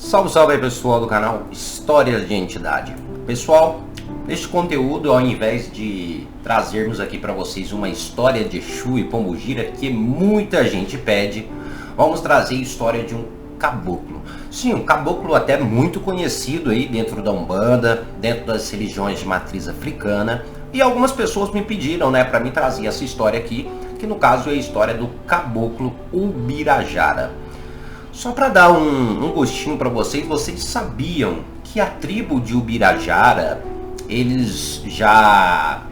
Salve, salve aí pessoal do canal Histórias de Entidade. Pessoal, neste conteúdo, ao invés de trazermos aqui para vocês uma história de Exu e Pombogira que muita gente pede, vamos trazer a história de um caboclo. Sim, um caboclo até muito conhecido aí dentro da Umbanda, dentro das religiões de matriz africana. E algumas pessoas me pediram, né, para mim trazer essa história aqui, que no caso é a história do caboclo Ubirajara. Só para dar um gostinho para vocês sabiam que a tribo de Ubirajara, eles já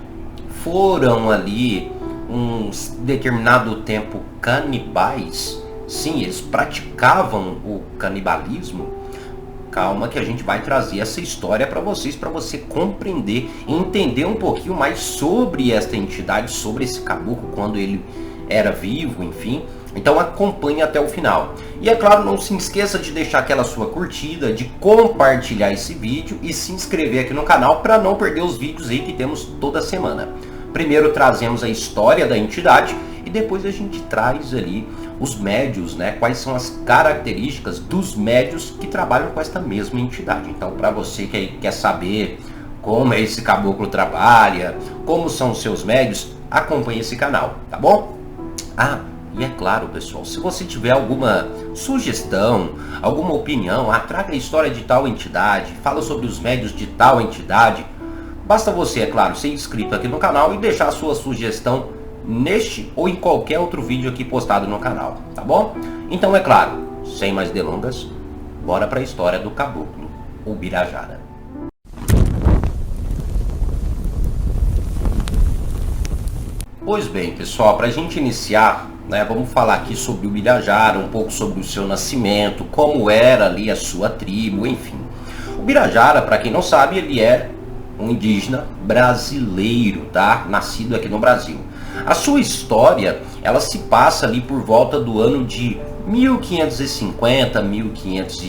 foram ali um determinado tempo canibais? Sim, eles praticavam o canibalismo. Calma que a gente vai trazer essa história para você compreender e entender um pouquinho mais sobre esta entidade, sobre esse caboclo quando ele era vivo, enfim. Então acompanhe até o final. E é claro, não se esqueça de deixar aquela sua curtida, de compartilhar esse vídeo e se inscrever aqui no canal para não perder os vídeos aí que temos toda semana. Primeiro trazemos a história da entidade e depois a gente traz ali os médios, né? Quais são as características dos médios que trabalham com esta mesma entidade. Então, para você que quer saber como esse caboclo trabalha, como são os seus médios, acompanhe esse canal, tá bom? E é claro, pessoal, se você tiver alguma sugestão, alguma opinião, traga a história de tal entidade, fala sobre os médios de tal entidade, basta você, é claro, ser inscrito aqui no canal e deixar a sua sugestão neste ou em qualquer outro vídeo aqui postado no canal, tá bom? Então, é claro, sem mais delongas, bora para a história do caboclo Ubirajara. Pois bem, pessoal, para a gente iniciar, né, vamos falar aqui sobre o Ubirajara, um pouco sobre o seu nascimento, como era ali a sua tribo, enfim. O Ubirajara, para quem não sabe, ele é um indígena brasileiro, tá? Nascido aqui no Brasil. A sua história, ela se passa ali por volta do ano de 1550, 1500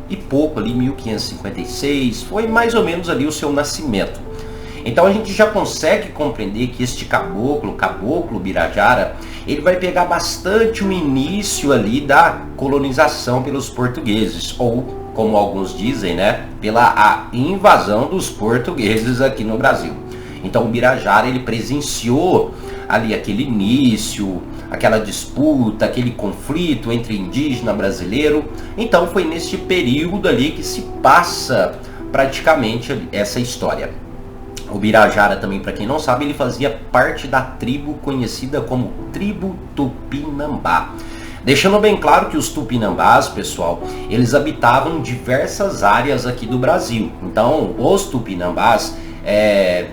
e pouco ali, 1556, foi mais ou menos ali o seu nascimento. Então a gente já consegue compreender que este caboclo Ubirajara, ele vai pegar bastante o início ali da colonização pelos portugueses, ou como alguns dizem, né, pela invasão dos portugueses aqui no Brasil. Então o Ubirajara, ele presenciou ali aquele início, aquela disputa, aquele conflito entre indígena e brasileiro. Então foi neste período ali que se passa praticamente essa história. O Ubirajara também, para quem não sabe, ele fazia parte da tribo conhecida como tribo Tupinambá. Deixando bem claro que os Tupinambás, pessoal, eles habitavam diversas áreas aqui do Brasil. Então, os Tupinambás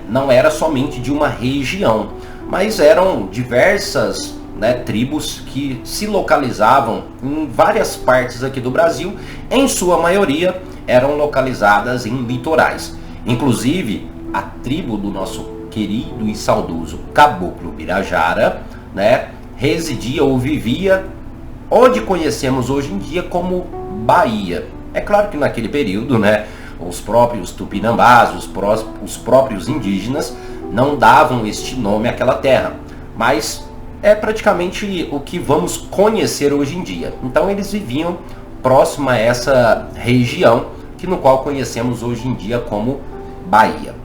não era somente de uma região, mas eram diversas, né, tribos que se localizavam em várias partes aqui do Brasil. Em sua maioria, eram localizadas em litorais. Inclusive, a tribo do nosso querido e saudoso caboclo Ubirajara, né, residia ou vivia onde conhecemos hoje em dia como Bahia. É claro que naquele período, né, os próprios Tupinambás, os próprios indígenas não davam este nome àquela terra, mas é praticamente o que vamos conhecer hoje em dia. Então eles viviam próximo a essa região que no qual conhecemos hoje em dia como Bahia.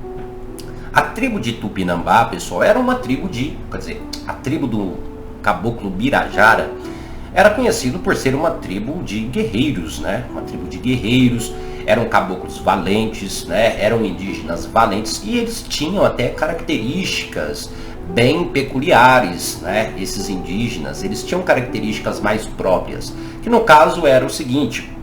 A tribo de Tupinambá, pessoal, era uma tribo a tribo do caboclo Ubirajara era conhecido por ser uma tribo de guerreiros, né? Uma tribo de guerreiros, eram caboclos valentes, né? Eram indígenas valentes e eles tinham até características bem peculiares, né? Esses indígenas, eles tinham características mais próprias, que no caso era o seguinte: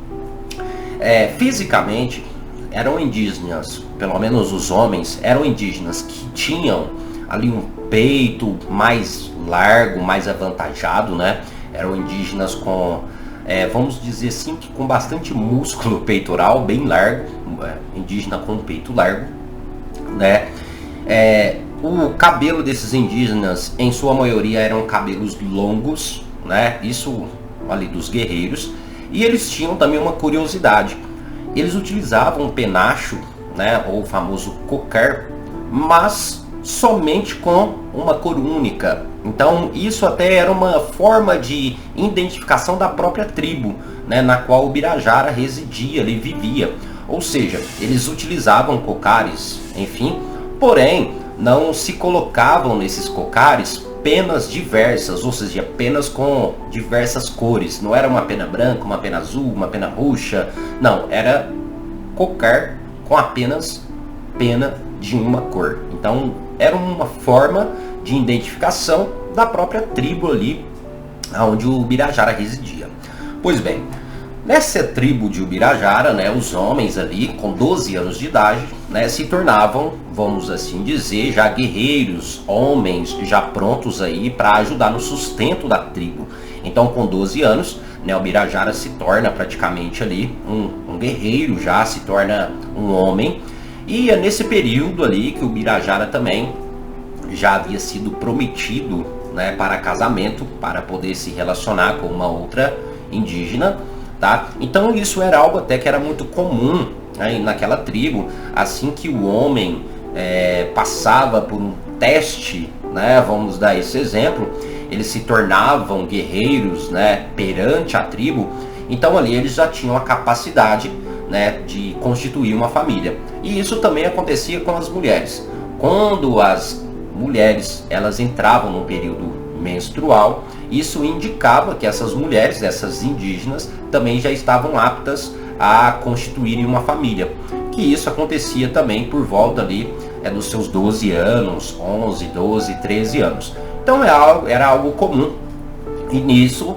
fisicamente eram indígenas, pelo menos os homens, eram indígenas que tinham ali um peito mais largo, mais avantajado, né? Eram indígenas com, vamos dizer assim, que com bastante músculo peitoral, bem largo, indígena com peito largo, né? O cabelo desses indígenas, em sua maioria, eram cabelos longos, né? Isso ali dos guerreiros. E eles tinham também uma curiosidade: eles utilizavam o penacho, né, ou o famoso cocar, mas somente com uma cor única. Então isso até era uma forma de identificação da própria tribo, né, na qual o Birajara residia, ele vivia. Ou seja, eles utilizavam cocares, enfim, porém não se colocavam nesses cocares penas diversas, ou seja, penas com diversas cores. Não era uma pena branca, uma pena azul, uma pena roxa, não, era cocar com apenas pena de uma cor. Então era uma forma de identificação da própria tribo ali onde o Birajara residia. Pois bem, nessa tribo de Ubirajara, né, os homens ali com 12 anos de idade, né, se tornavam, vamos assim dizer, já guerreiros, homens já prontos aí para ajudar no sustento da tribo. Então com 12 anos, né, o Birajara se torna praticamente ali um guerreiro, já se torna um homem. E é nesse período ali que o Birajara também já havia sido prometido, né, para casamento, para poder se relacionar com uma outra indígena, tá? Então isso era algo até que era muito comum, né, naquela tribo. Assim que o homem passava por um teste, né, vamos dar esse exemplo, eles se tornavam guerreiros, né, perante a tribo. Então ali eles já tinham a capacidade, né, de constituir uma família. E isso também acontecia com as mulheres. Quando as mulheres elas entravam no período menstrual, isso indicava que essas mulheres, essas indígenas, também já estavam aptas a constituírem uma família. Que isso acontecia também por volta ali dos seus 12 anos, 11, 12, 13 anos. Então era algo comum. E nisso,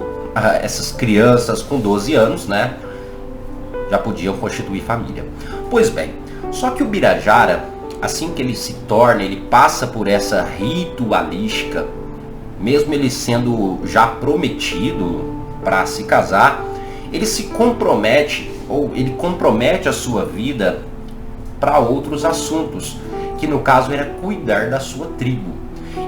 essas crianças com 12 anos, né, já podiam constituir família. Pois bem, só que o Birajara, assim que ele se torna, ele passa por essa ritualística, mesmo ele sendo já prometido para se casar, ele se compromete, ou ele compromete a sua vida para outros assuntos, que no caso era cuidar da sua tribo.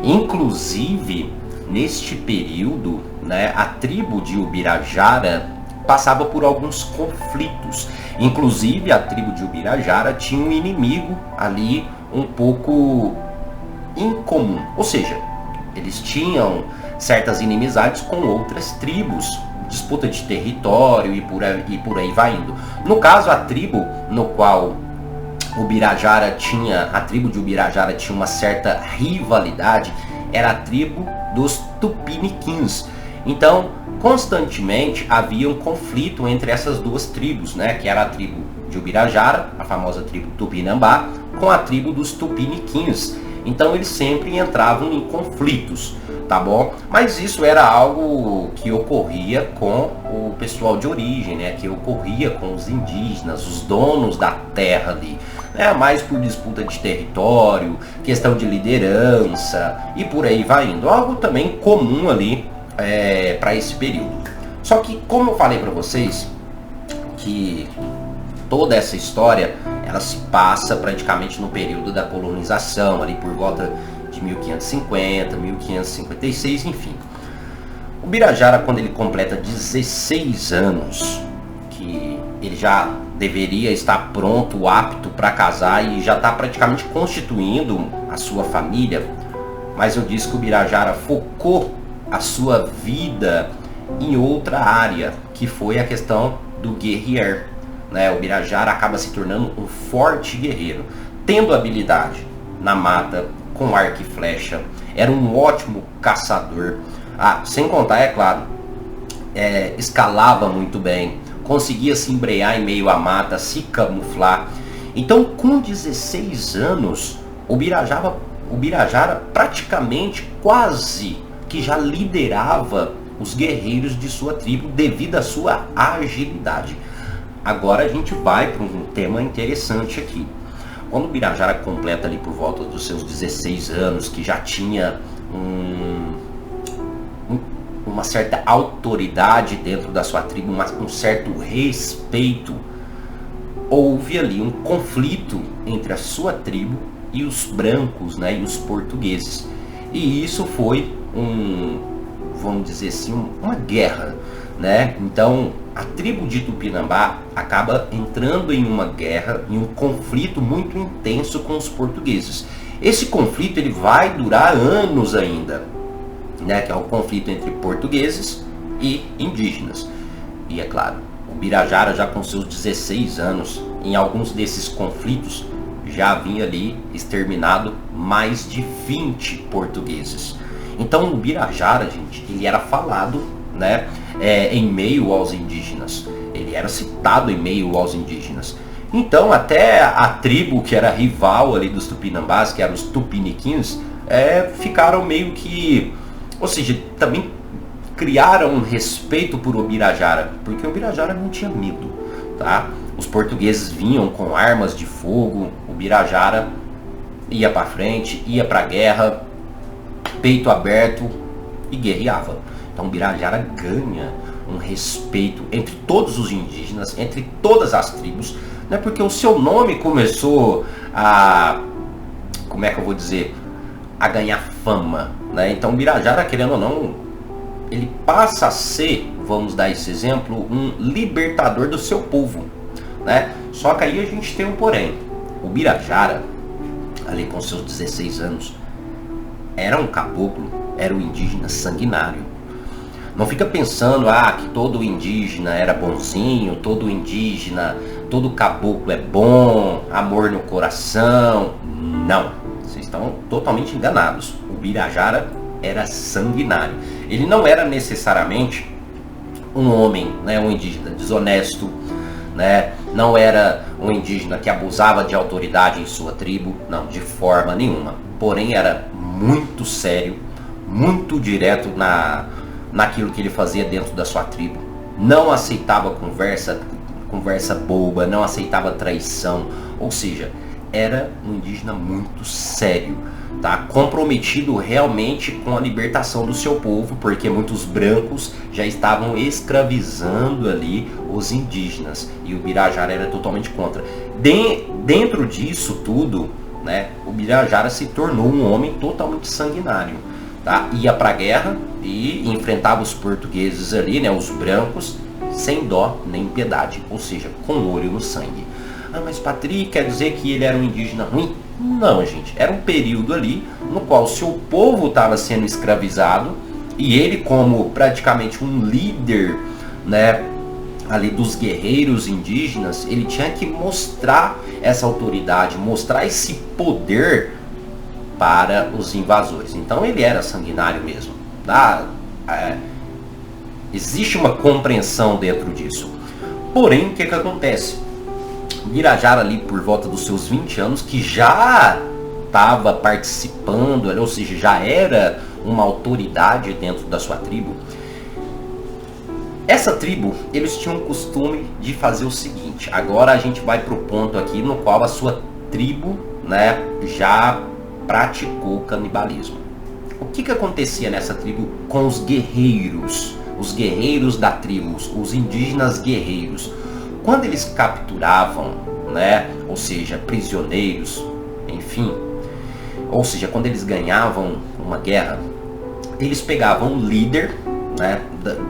Inclusive, neste período, né, a tribo de Ubirajara passava por alguns conflitos. Inclusive, a tribo de Ubirajara tinha um inimigo ali um pouco incomum. Ou seja, eles tinham certas inimizades com outras tribos, disputa de território e por aí vai indo. No caso, a tribo no qual a tribo de Ubirajara tinha uma certa rivalidade, era a tribo dos Tupiniquins. Então, constantemente havia um conflito entre essas duas tribos, né, que era a tribo de Ubirajara, a famosa tribo Tupinambá, com a tribo dos Tupiniquins. Então eles sempre entravam em conflitos, tá bom? Mas isso era algo que ocorria com o pessoal de origem, né, que ocorria com os indígenas, os donos da terra ali, né, mais por disputa de território, questão de liderança e por aí vai indo. Algo também comum ali para esse período. Só que, como eu falei para vocês, que toda essa história ela se passa praticamente no período da colonização, ali por volta de 1550, 1556, enfim. O Birajara, quando ele completa 16 anos, que ele já deveria estar pronto, apto para casar e já está praticamente constituindo a sua família, mas eu disse que o Birajara focou a sua vida em outra área, que foi a questão do guerrear, né? O Birajara acaba se tornando um forte guerreiro, tendo habilidade na mata, com arco e flecha, era um ótimo caçador, sem contar, é claro, escalava muito bem, conseguia se embrear em meio à mata, se camuflar. Então, com 16 anos, o Birajara praticamente quase que já liderava os guerreiros de sua tribo devido à sua agilidade. Agora a gente vai para um tema interessante aqui. Quando o Birajara completa ali por volta dos seus 16 anos, que já tinha uma certa autoridade dentro da sua tribo, um certo respeito, houve ali um conflito entre a sua tribo e os brancos, né, e os portugueses. E isso foi vamos dizer assim, uma guerra, né? Então a tribo de Tupinambá acaba entrando em uma guerra, em um conflito muito intenso com os portugueses. Esse conflito ele vai durar anos ainda, né, que é o conflito entre portugueses e indígenas. E é claro, o Birajara já com seus 16 anos, em alguns desses conflitos, já havia ali exterminado mais de 20 portugueses. Então o Birajara, gente, ele era falado, né, em meio aos indígenas. Ele era citado em meio aos indígenas. Então até a tribo que era rival ali dos Tupinambás, que eram os Tupiniquins, ficaram meio que... Ou seja, também criaram um respeito por Ubirajara, porque o Ubirajara não tinha medo, tá? Os portugueses vinham com armas de fogo, o Ubirajara ia para frente, ia para a guerra, peito aberto e guerreava. Então o Ubirajara ganha um respeito entre todos os indígenas, entre todas as tribos, né? Porque o seu nome começou a, como é que eu vou dizer, a ganhar fama, né? Então o Ubirajara, querendo ou não, ele passa a ser, vamos dar esse exemplo, um libertador do seu povo, né? Só que aí a gente tem um porém. O Ubirajara, ali com seus 16 anos, era um caboclo, era um indígena sanguinário. Não fica pensando que todo indígena era bonzinho, todo indígena, todo caboclo é bom, amor no coração. Não, vocês estão totalmente enganados. O Ubirajara era sanguinário. Ele não era necessariamente um homem, né, um indígena desonesto, né? Não era um indígena que abusava de autoridade em sua tribo, não, de forma nenhuma. Porém era muito sério, muito direto naquilo que ele fazia dentro da sua tribo. Não aceitava conversa boba, não aceitava traição, ou seja, era um indígena muito sério, tá? Comprometido realmente com a libertação do seu povo, porque muitos brancos já estavam escravizando ali os indígenas e o Ubirajara era totalmente contra. Dentro disso tudo, né, o Ubirajara se tornou um homem totalmente sanguinário, tá? Ia para a guerra e enfrentava os portugueses ali, né, os brancos, sem dó nem piedade, ou seja, com olho no sangue. Mas Patrick, quer dizer que ele era um indígena ruim? Não, gente. Era um período ali no qual o seu povo estava sendo escravizado e ele, como praticamente um líder, né, ali dos guerreiros indígenas, ele tinha que mostrar essa autoridade, mostrar esse poder para os invasores. Então ele era sanguinário mesmo, tá? Existe uma compreensão dentro disso. Porém, o que acontece? Birajara ali por volta dos seus 20 anos, que já estava participando, ou seja, já era uma autoridade dentro da sua tribo. Essa tribo, eles tinham o costume de fazer o seguinte. Agora a gente vai para o ponto aqui no qual a sua tribo, né, já praticou canibalismo. O que acontecia nessa tribo com os guerreiros da tribo, os indígenas guerreiros? Quando eles capturavam, né, ou seja, prisioneiros, enfim, ou seja, quando eles ganhavam uma guerra, eles pegavam um líder, né,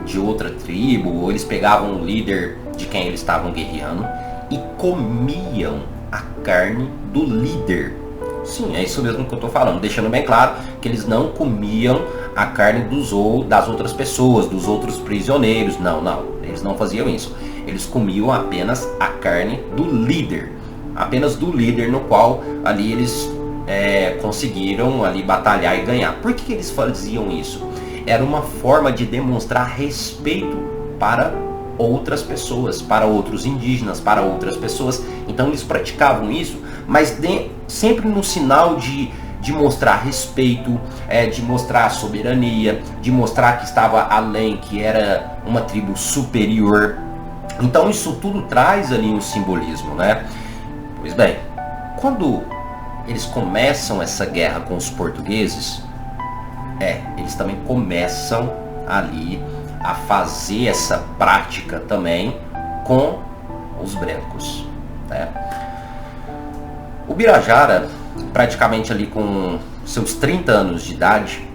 de outra tribo, ou eles pegavam o líder de quem eles estavam guerreando e comiam a carne do líder. Sim, é isso mesmo que eu estou falando, deixando bem claro que eles não comiam a carne das outras pessoas, dos outros prisioneiros. Não, eles não faziam isso. Eles comiam apenas a carne do líder, apenas do líder, no qual ali eles conseguiram ali batalhar e ganhar. Por que eles faziam isso? Era uma forma de demonstrar respeito para outras pessoas, para outros indígenas, para outras pessoas. Então eles praticavam isso, mas sempre no sinal de mostrar respeito, de mostrar soberania, de mostrar que estava além, que era uma tribo superior. Então isso tudo traz ali um simbolismo, né? Pois bem, quando eles começam essa guerra com os portugueses, eles também começam ali a fazer essa prática também com os brancos, né? O Birajara, praticamente ali com seus 30 anos de idade,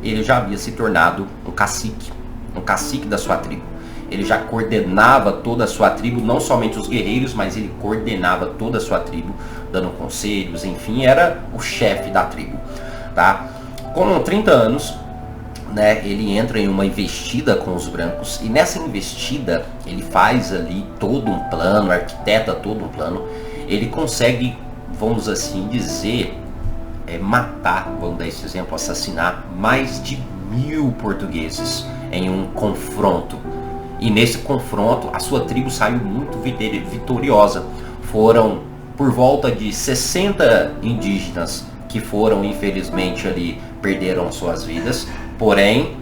ele já havia se tornado um cacique da sua tribo. ele já coordenava toda a sua tribo, não somente os guerreiros, mas ele coordenava toda a sua tribo, dando conselhos, enfim, era o chefe da tribo, tá? Com 30 anos, né, ele entra em uma investida com os brancos, e nessa investida ele faz ali todo um plano, arquiteta todo um plano, ele consegue, vamos assim dizer, matar, vamos dar esse exemplo, assassinar mais de 1000 portugueses em um confronto. E nesse confronto a sua tribo saiu muito vitoriosa. Foram por volta de 60 indígenas que foram, infelizmente, ali perderam suas vidas, porém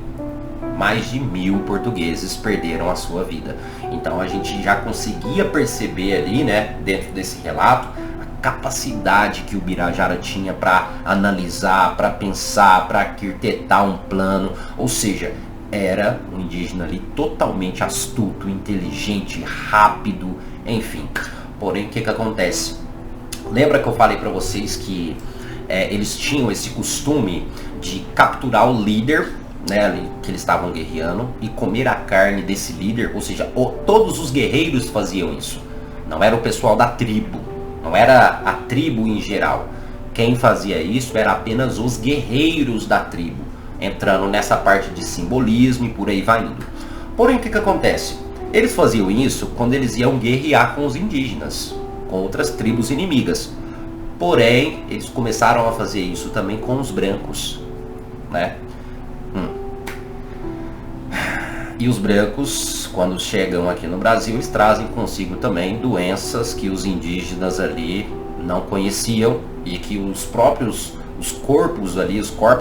mais de 1000 portugueses perderam a sua vida. Então a gente já conseguia perceber ali, né, dentro desse relato, a capacidade que o Birajara tinha para analisar, para pensar, para arquitetar um plano, ou seja, era um indígena ali totalmente astuto, inteligente, rápido, enfim. Porém, o que acontece? Lembra que eu falei para vocês que eles tinham esse costume de capturar o líder, né, ali, que eles estavam guerreando, e comer a carne desse líder, ou seja, todos os guerreiros faziam isso. Não era o pessoal da tribo, não era a tribo em geral. Quem fazia isso era apenas os guerreiros da tribo, entrando nessa parte de simbolismo e por aí vai indo. Porém, o que acontece? Eles faziam isso quando eles iam guerrear com os indígenas, com outras tribos inimigas. Porém, eles começaram a fazer isso também com os brancos, né? E os brancos, quando chegam aqui no Brasil, eles trazem consigo também doenças que os indígenas ali não conheciam e que os corpos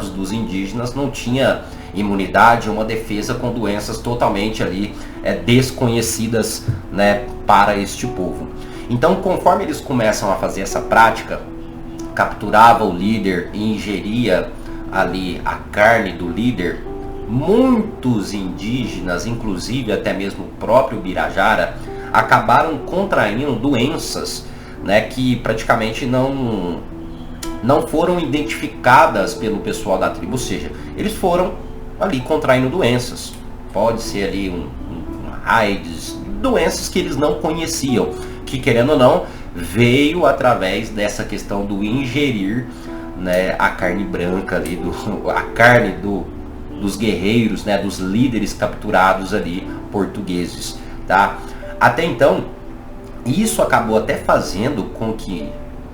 dos indígenas não tinham imunidade, uma defesa com doenças totalmente ali desconhecidas, né, para este povo. Então, conforme eles começam a fazer essa prática, capturava o líder e ingeria ali a carne do líder, muitos indígenas, inclusive até mesmo o próprio Birajara, acabaram contraindo doenças, né, que praticamente não foram identificadas pelo pessoal da tribo, ou seja, eles foram ali contraindo doenças. Pode ser ali um AIDS, doenças que eles não conheciam, que querendo ou não, veio através dessa questão do ingerir, né, a carne branca ali, a carne dos guerreiros, né, dos líderes capturados ali, portugueses, tá? Até então, isso acabou até fazendo com que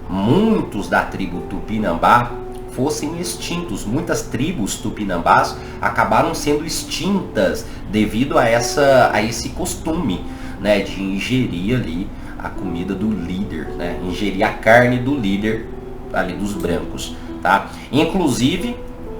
muitos da tribo Tupinambá fossem extintos. Muitas tribos tupinambás acabaram sendo extintas devido a esse costume, né, de ingerir ali a comida do líder, né, ingerir a carne do líder ali dos brancos, tá? Inclusive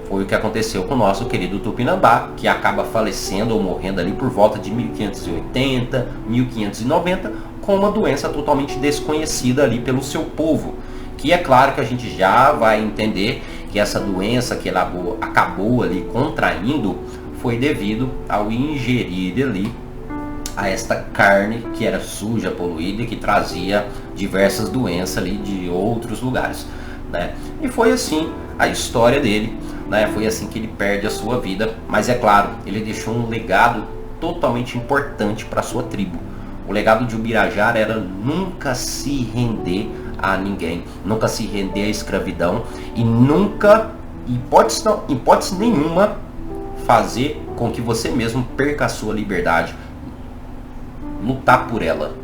foi o que aconteceu com o nosso querido Tupinambá, que acaba falecendo ou morrendo ali por volta de 1580, 1590, com uma doença totalmente desconhecida ali pelo seu povo. Que é claro que a gente já vai entender que essa doença que ela acabou ali contraindo foi devido ao ingerir ali a esta carne que era suja, poluída e que trazia diversas doenças ali de outros lugares, né? E foi assim a história dele, né? Foi assim que ele perde a sua vida, mas é claro, ele deixou um legado totalmente importante para a sua tribo. O legado de Ubirajara era nunca se render a ninguém, nunca se render à escravidão e nunca, hipótese nenhuma, fazer com que você mesmo perca a sua liberdade. Lutar por ela,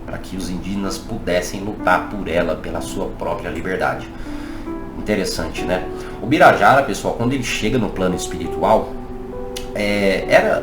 para que os indígenas pudessem lutar por ela, pela sua própria liberdade. Interessante, né? O Birajara, pessoal, quando ele chega no plano espiritual,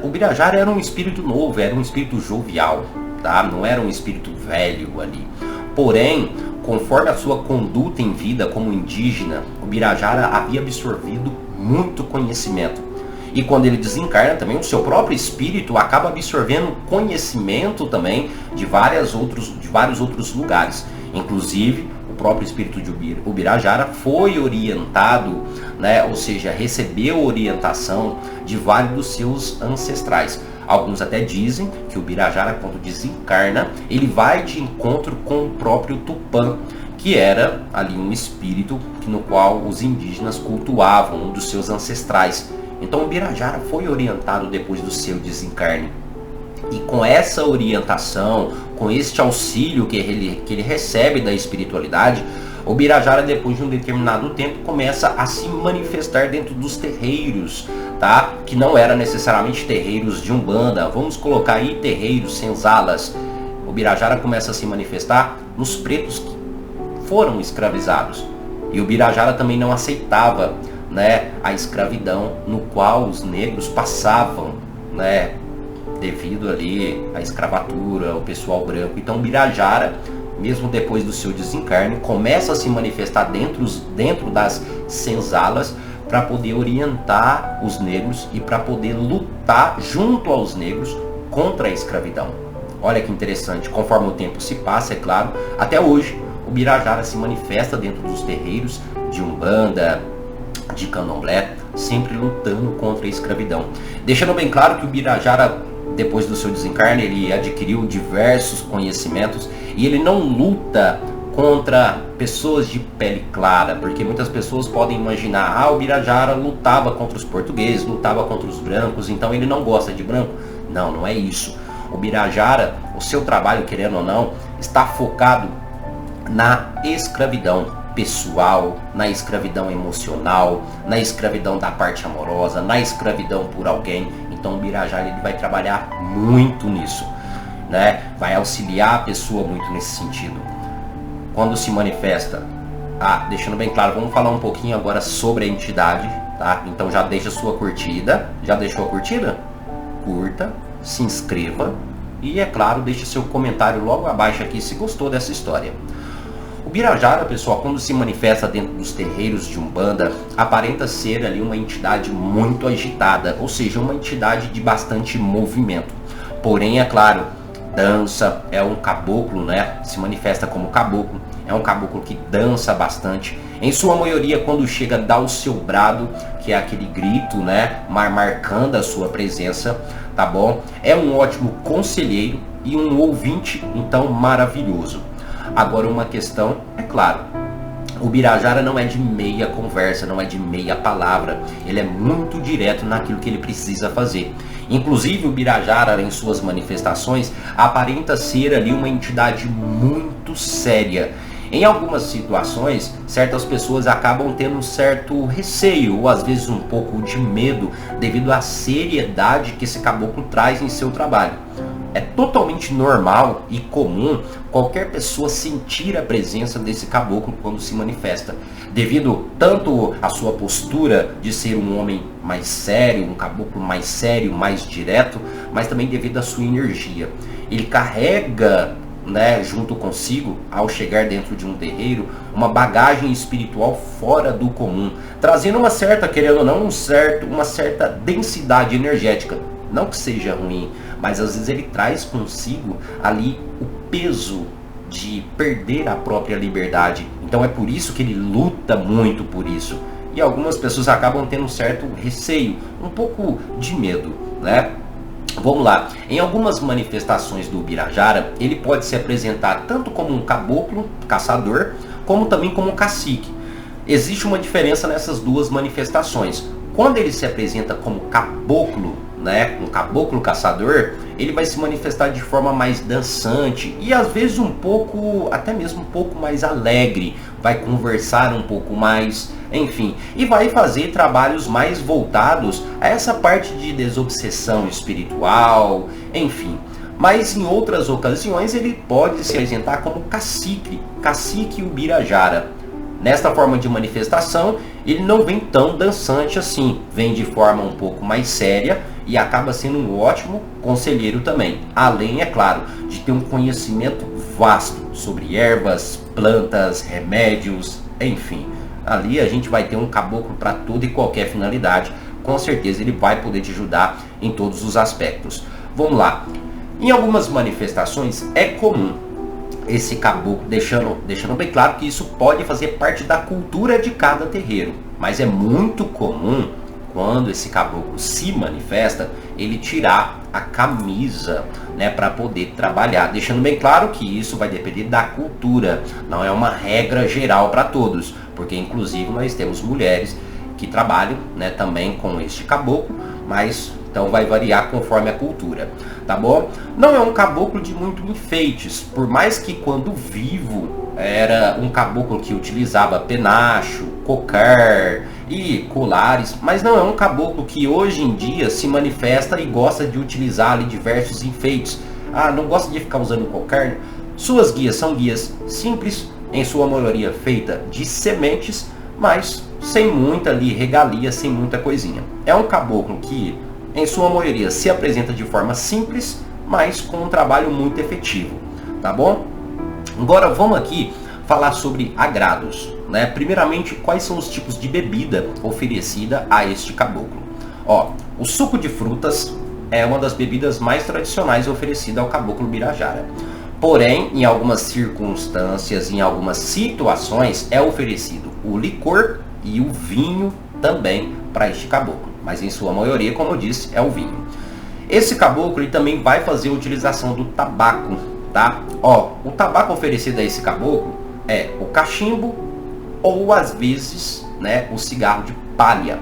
o Birajara era um espírito novo, era um espírito jovial, tá? Não era um espírito velho ali. Porém, conforme a sua conduta em vida como indígena, o Birajara havia absorvido muito conhecimento. E quando ele desencarna também, o seu próprio espírito acaba absorvendo conhecimento também de vários outros lugares. Inclusive, o próprio espírito de Ubirajara foi orientado, né, ou seja, recebeu orientação de vários dos seus ancestrais. Alguns até dizem que o Birajara, quando desencarna, ele vai de encontro com o próprio Tupã, que era ali um espírito no qual os indígenas cultuavam, um dos seus ancestrais. Então o Birajara foi orientado depois do seu desencarne. E com essa orientação, com este auxílio que ele recebe da espiritualidade, o Birajara, depois de um determinado tempo, começa a se manifestar dentro dos terreiros, tá? Que não era necessariamente terreiros de Umbanda, vamos colocar aí terreiros, senzalas. O Birajara começa a se manifestar nos pretos que foram escravizados. E o Birajara também não aceitava, né, a escravidão no qual os negros passavam, né, devido ali à escravatura, ao pessoal branco. Então o Birajara, mesmo depois do seu desencarne, começa a se manifestar dentro das senzalas para poder orientar os negros e para poder lutar junto aos negros contra a escravidão. Olha que interessante, conforme o tempo se passa, é claro, até hoje o Birajara se manifesta dentro dos terreiros de Umbanda, de Candomblé, sempre lutando contra a escravidão. Deixando bem claro que o Birajara, depois do seu desencarne, ele adquiriu diversos conhecimentos e ele não luta contra pessoas de pele clara, porque muitas pessoas podem imaginar, o Birajara lutava contra os portugueses, lutava contra os brancos, então ele não gosta de branco. Não, não é isso. O Birajara, o seu trabalho, querendo ou não, está focado na escravidão pessoal, na escravidão emocional, na escravidão da parte amorosa, na escravidão por alguém. Então o Birajara, ele vai trabalhar muito nisso, né? Vai auxiliar a pessoa muito nesse sentido. Quando se manifesta, deixando bem claro, vamos falar um pouquinho agora sobre a entidade, tá? Então já deixa a sua curtida. Já deixou a curtida? Curta, se inscreva e, é claro, deixe seu comentário logo abaixo aqui se gostou dessa história. O Birajara, pessoal, quando se manifesta dentro dos terreiros de Umbanda, aparenta ser ali uma entidade muito agitada, ou seja, uma entidade de bastante movimento. Porém, é claro, dança, é um caboclo, né? Se manifesta como caboclo, é um caboclo que dança bastante. Em sua maioria, quando chega a dar o seu brado, que é aquele grito, né? Marcando a sua presença, tá bom? É um ótimo conselheiro e um ouvinte, então, maravilhoso. Agora uma questão, é claro, o Birajara não é de meia conversa, não é de meia palavra, ele é muito direto naquilo que ele precisa fazer. Inclusive o Birajara, em suas manifestações, aparenta ser ali uma entidade muito séria. Em algumas situações, certas pessoas acabam tendo um certo receio, ou às vezes um pouco de medo, devido à seriedade que esse caboclo traz em seu trabalho. É totalmente normal e comum qualquer pessoa sentir a presença desse caboclo quando se manifesta, devido tanto à sua postura de ser um homem mais sério, um caboclo mais sério, mais direto, mas também devido à sua energia. Ele carrega, né, junto consigo, ao chegar dentro de um terreiro, uma bagagem espiritual fora do comum, trazendo uma certa, querendo ou não, uma certa densidade energética. Não que seja ruim, mas às vezes ele traz consigo ali o peso de perder a própria liberdade. Então é por isso que ele luta muito por isso. E algumas pessoas acabam tendo um certo receio, um pouco de medo, né? Vamos lá, em algumas manifestações do Birajara, ele pode se apresentar tanto como um caboclo, caçador, como também como um cacique. Existe uma diferença nessas duas manifestações. Quando ele se apresenta como caboclo, né, um caboclo caçador, ele vai se manifestar de forma mais dançante e às vezes um pouco, até mesmo um pouco mais alegre, vai conversar um pouco mais, enfim, e vai fazer trabalhos mais voltados a essa parte de desobsessão espiritual, enfim. Mas em outras ocasiões ele pode se apresentar como cacique Ubirajara. Nesta forma de manifestação, ele não vem tão dançante assim, vem de forma um pouco mais séria e acaba sendo um ótimo conselheiro também. Além, é claro, de ter um conhecimento vasto sobre ervas, plantas, remédios, enfim. Ali a gente vai ter um caboclo para toda e qualquer finalidade. Com certeza ele vai poder te ajudar em todos os aspectos. Vamos lá. Em algumas manifestações é comum esse caboclo, deixando bem claro que isso pode fazer parte da cultura de cada terreiro, mas é muito comum quando esse caboclo se manifesta, ele tirar a camisa, né, para poder trabalhar, deixando bem claro que isso vai depender da cultura, não é uma regra geral para todos, porque inclusive nós temos mulheres que trabalham, né, também com este caboclo, mas Então vai variar conforme a cultura, tá bom? Não é um caboclo de muito enfeites, por mais que quando vivo era um caboclo que utilizava penacho, cocar e colares, mas não é um caboclo que hoje em dia se manifesta e gosta de utilizar ali diversos enfeites. Ah, não gosta de ficar usando cocar? Suas guias são guias simples, em sua maioria feita de sementes, mas sem muita ali regalia, sem muita coisinha. É um caboclo que, em sua maioria, se apresenta de forma simples, mas com um trabalho muito efetivo, tá bom? Agora vamos aqui falar sobre agrados, né? Primeiramente, quais são os tipos de bebida oferecida a este caboclo? Ó, o suco de frutas é uma das bebidas mais tradicionais oferecida ao caboclo Birajara. Porém, em algumas circunstâncias, em algumas situações, é oferecido o licor e o vinho também para este caboclo. Mas em sua maioria, como eu disse, é o vinho. Esse caboclo ele também vai fazer a utilização do tabaco, tá? Ó, o tabaco oferecido a esse caboclo é o cachimbo ou às vezes, né, o cigarro de palha.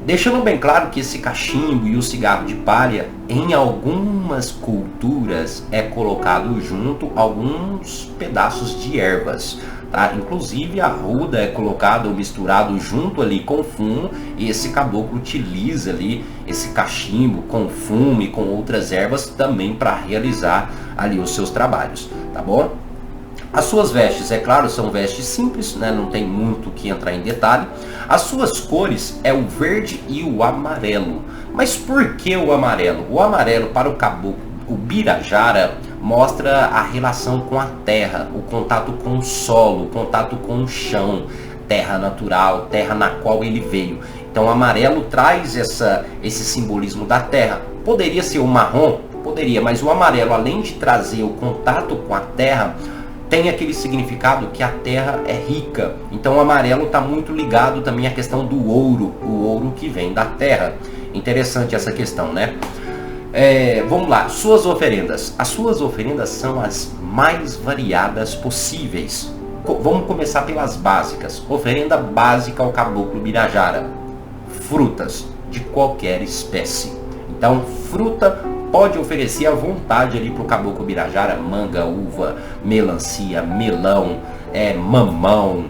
Deixando bem claro que esse cachimbo e o cigarro de palha, em algumas culturas, é colocado junto alguns pedaços de ervas, tá? Inclusive a ruda é colocado ou misturado junto ali com fumo, e esse caboclo utiliza ali esse cachimbo com fumo e com outras ervas também para realizar ali os seus trabalhos, tá bom? As suas vestes, é claro, são vestes simples, né? Não tem muito que entrar em detalhe. As suas cores é o verde e o amarelo. Mas por que o amarelo? O amarelo para o caboclo, o Birajara, mostra a relação com a terra, o contato com o solo, o contato com o chão, terra natural, terra na qual ele veio. Então o amarelo traz esse simbolismo da terra. Poderia ser o marrom? Poderia, mas o amarelo, além de trazer o contato com a terra, tem aquele significado que a terra é rica. Então o amarelo está muito ligado também à questão do ouro, o ouro que vem da terra. Interessante essa questão, né? Vamos lá, suas oferendas. As suas oferendas são as mais variadas possíveis. Vamos começar pelas básicas. Oferenda básica ao caboclo Birajara: frutas de qualquer espécie. Então, fruta pode oferecer à vontade ali para o caboclo Birajara: manga, uva, melancia, melão, mamão,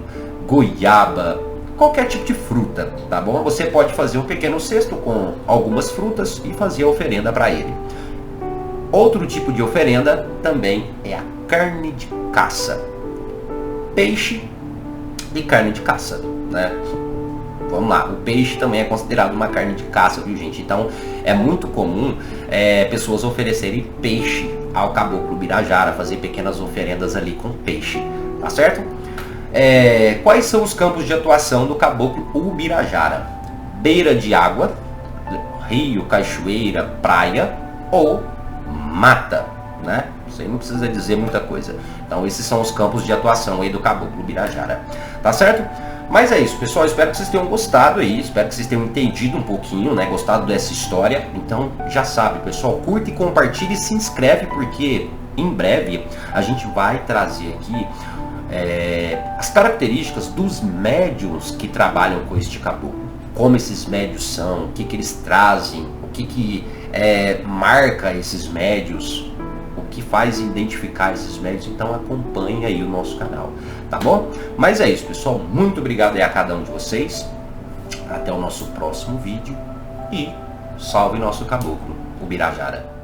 goiaba, qualquer tipo de fruta, tá bom? Você pode fazer um pequeno cesto com algumas frutas e fazer a oferenda para ele. Outro tipo de oferenda também é a carne de caça. Peixe e carne de caça, né? Vamos lá, o peixe também é considerado uma carne de caça, viu, gente? Então é muito comum pessoas oferecerem peixe ao caboclo Birajara, fazer pequenas oferendas ali com peixe, tá certo? Quais são os campos de atuação do caboclo Ubirajara? Beira de água, rio, cachoeira, praia ou mata, né? Isso aí não precisa dizer muita coisa. Então esses são os campos de atuação aí do caboclo Birajara, tá certo? Mas é isso, pessoal, espero que vocês tenham gostado aí, espero que vocês tenham entendido um pouquinho, né, gostado dessa história. Então já sabe, pessoal, curta e compartilhe e se inscreve, porque em breve a gente vai trazer aqui as características dos médiuns que trabalham com este caboclo. Como esses médios são, o que eles trazem, o que marca esses médios, o que faz identificar esses médios. Então acompanhe aí o nosso canal, tá bom? Mas é isso, pessoal, muito obrigado aí a cada um de vocês. Até o nosso próximo vídeo e salve nosso caboclo, o Birajara.